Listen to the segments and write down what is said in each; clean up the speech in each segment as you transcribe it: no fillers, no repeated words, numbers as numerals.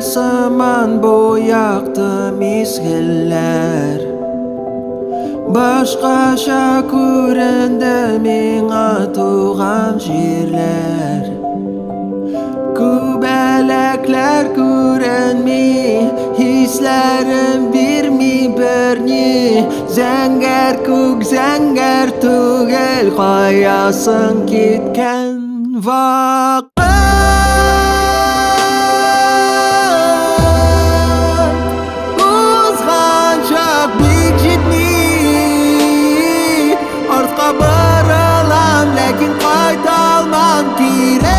сыман бояқты мезгіллер башқаша көрінді меңа туған жерлер. Көбәләкләр күренмей, хисләрем бирмей берни. Зәңгәр күк, зәңгәр түгел, каясын киткән вакыт. Узганча бик җитми, артка борылам, ләкин кайта алмам кире.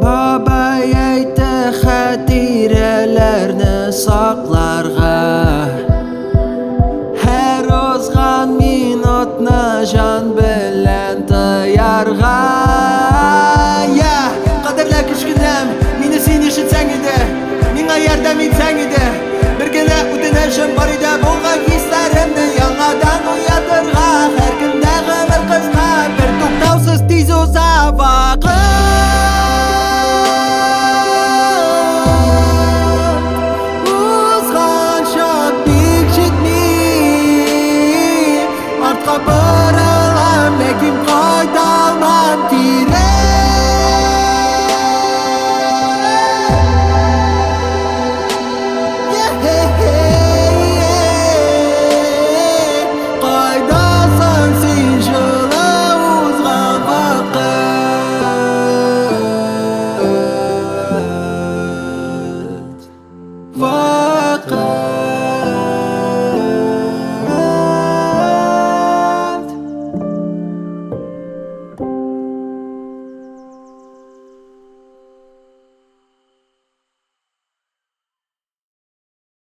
Бабай әйтті хатирәләрне сакларга, һәр узган минутны жан белән тоярга. Кадерле кечкенәм, мине син ишетсәң иде, миңа ярдәм итсәң иде. Бер генә үтенечем бар иде, булган хисләремне яңадан уятырга. Һәр көндә гомер кыска, бер туктаусыз тиз уза вакыт. Ләкин кайта алмам кире. Кайдасың син жылы узган вакыт.